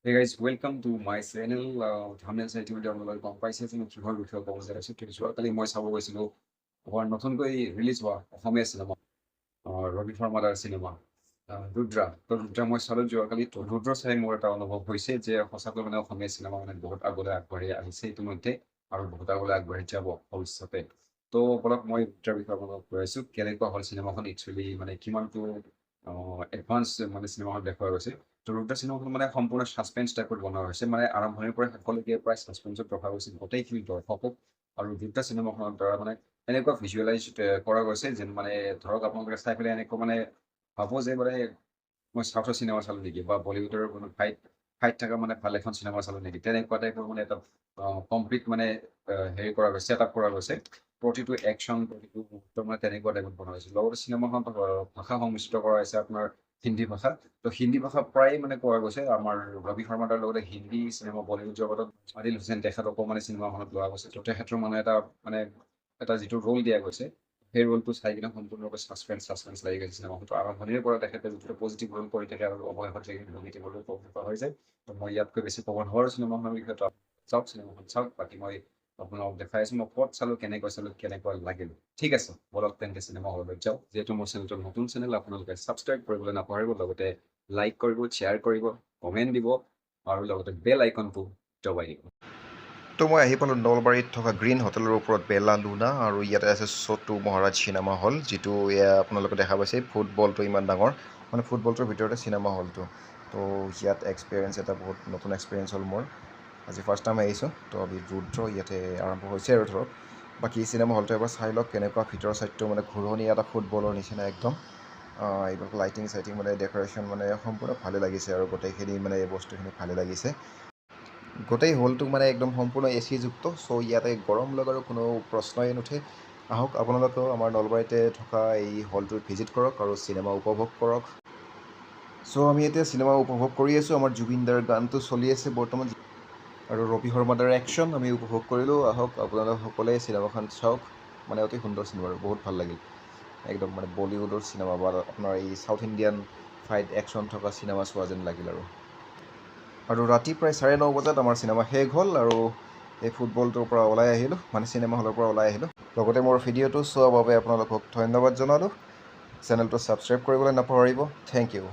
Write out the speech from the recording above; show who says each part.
Speaker 1: Hey guys, welcome to my channel. Thumbnail চাই ইতিমধ্যে আপোনালোকে গম পাইছে যে মই কিহৰ বিষয়ে ক'ব যে আছোঁ। কিন্তু যোৱাকালি মই চাব গৈছিলোঁ আমাৰ নতুনকৈ ৰিলিজ হোৱা অসমীয়া চিনেমা ৰবি শৰ্মাৰ চিনেমা ৰুদ্ৰা। তো ৰুদ্ৰা মই চালোঁ যোৱাকালি। তো ৰুদ্ৰ চাই মোৰ এটা অনুভৱ হৈছে যে সঁচাকৈ মানে অসমীয়া চিনেমা মানে বহুত আগলৈ আগবাঢ়ি আহিছে ইতিমধ্যে আৰু বহুত আগলৈ আগবাঢ়ি যাব ভৱিষ্যতে। তো অলপ মই ৰুদ্ৰাৰ বিষয়ে আপোনালোকক কৈ আছোঁ কেনেকুৱা হ'ল চিনেমাখন একচুৱেলি মানে কিমানটো এডভান্স মানে চিনেমাখন দেখুওৱা গৈছে। তো ৰুদ্ৰ চিনেমাখন মানে সম্পূৰ্ণ ছাছপেন্স টাইপত বনোৱা হৈছে মানে আৰম্ভণিৰ পৰা শেষলৈকে প্ৰায় ছাছপেন্সত ৰখা গৈছে গোটেইখিনি দৰ্শকক আৰু ৰুদ্ৰ চিনেমাখনৰ দ্বাৰা মানে এনেকুৱা ভিজুৱেলাইজ কৰা গৈছে যেন মানে ধৰক আপোনালোকে চাই পেলাই এনেকুৱা মানে ভাবো যে মানে মই চাউথৰ চিনেমা চালোঁ নেকি বা বলিউডৰ কোনো ফাইট ফাইট থকা মানে ভাল এখন চিনেমা চালোঁ নেকি তেনেকুৱা টাইপৰ মানে এটা কমপ্লিট মানে হেৰি কৰা গৈছে ছেট আপ কৰা গৈছে প্ৰতিটো একশ্যন প্ৰতিটো মুহূৰ্ত মানে তেনেকুৱা টাইপত বনোৱা হৈছে লগতে চিনেমাখন ভাষা সংমিশ্ৰিত কৰা হৈছে আপোনাৰ হিন্দী ভাষা তো হিন্দী ভাষা প্ৰায় মানে কোৱা গৈছে আমাৰ ৰবি শৰ্মাৰ লগতে হিন্দী চিনেমা বলিউড জগতত আদিল হুছেইন তেখেতকো মানে চিনেমাখনত লোৱা গৈছে তো তেখেতৰ মানে মানে এটা যিটো ৰোল দিয়া গৈছে সেই ৰোলটো চাই কিনে সম্পূৰ্ণৰূপে ছাছপেন্স লাগি গৈছে চিনেমাখনটো আৰম্ভণিৰে পৰা তেখেতে যিটো পজিটিভ ৰোল কৰি থাকে আৰু অৱশেষত যে নিগেটিভ ৰোল কৰা হৈ যায় তো মই ইয়াতকৈ বেছি ক'ব নোৱাৰোঁ চিনেমাখনৰ বিষয়ে চাওক চিনেমাখন চাওক বাকী মই আপোনালোকক দেখাই আছোঁ মই ক'ত চালোঁ কেনেকুৱা লাগিল ঠিক আছে বলক তেন্তে চিনেমা হললৈ যাওক যিহেতু মোৰ চেনেলটো নতুন চেনেল আপোনালোকে ছাবস্ক্ৰাইব কৰিবলৈ নাপাহৰিব লগতে লাইক কৰিব শ্বেয়াৰ কৰিব কমেণ্ট দিব আৰু লগতে বেল আইকনটো দবাই দিব
Speaker 2: তো মই আহি পালোঁ নলবাৰীত থকা গ্ৰীণ হোটেলৰ ওপৰত বেলা লুনা আৰু ইয়াতে আছে চটু মহাৰাজ চিনেমা হল যিটো এয়া আপোনালোকে দেখা পাইছে ফুটবলটো ইমান ডাঙৰ মানে ফুটবলটোৰ ভিতৰতে চিনেমা হলটো তো ইয়াত এক্সপিৰিয়েঞ্চ এটা বহুত নতুন এক্সপিৰিয়েঞ্চ হ'ল মোৰ আজি ফাৰ্ষ্ট টাইম আহিছোঁ তো আমি ৰুদ্ৰ ইয়াতে আৰম্ভ হৈছে আৰু ধৰক বাকী চিনেমা হলটো এবাৰ চাই লওক কেনেকুৱা ভিতৰৰ চাইডটো মানে ঘূৰণি এটা ফুটবলৰ নিচিনা একদম এইবিলাক লাইটিং চাইটিং মানে ডেক'ৰেশ্যন মানে সম্পূৰ্ণ ভালে লাগিছে আৰু গোটেইখিনি মানে এই বস্তুখিনি ভালে লাগিছে গোটেই হলটো মানে একদম সম্পূৰ্ণ এ চিযুক্ত চ' ইয়াতে গৰম লগাৰো কোনো প্ৰশ্নই নুঠে আহক আপোনালোকেও আমাৰ নলবাৰীতে থকা এই হলটোত ভিজিট কৰক আৰু চিনেমা উপভোগ কৰক চ' আমি এতিয়া চিনেমা উপভোগ কৰি আছোঁ আমাৰ জুবিনদাৰ গানটো চলি আছে বৰ্তমান আৰু ৰবি শৰ্মাদাৰ একশ্যন আমি উপভোগ কৰিলোঁ আহক আপোনালোক সকলোৱে চিনেমাখন চাওক মানে অতি সুন্দৰ চিনেমা আৰু বহুত ভাল লাগিল একদম মানে বলিউডৰ চিনেমা বা আপোনাৰ এই চাউথ ইণ্ডিয়ান ফাইট একশ্যন থকা চিনেমা চোৱা যেন লাগিল আৰু ৰাতি প্ৰায় 9:30 বজাত আমাৰ চিনেমা শেষ হ'ল আৰু এই ফুটবলটোৰ পৰা ওলাই আহিলোঁ মানে চিনেমা হলৰ পৰা ওলাই আহিলোঁ লগতে মোৰ ভিডিঅ'টো চোৱাৰ বাবে আপোনালোকক ধন্যবাদ জনালোঁ চেনেলটো ছাবস্ক্ৰাইব কৰিবলৈ নাপাহৰিব থেংক ইউ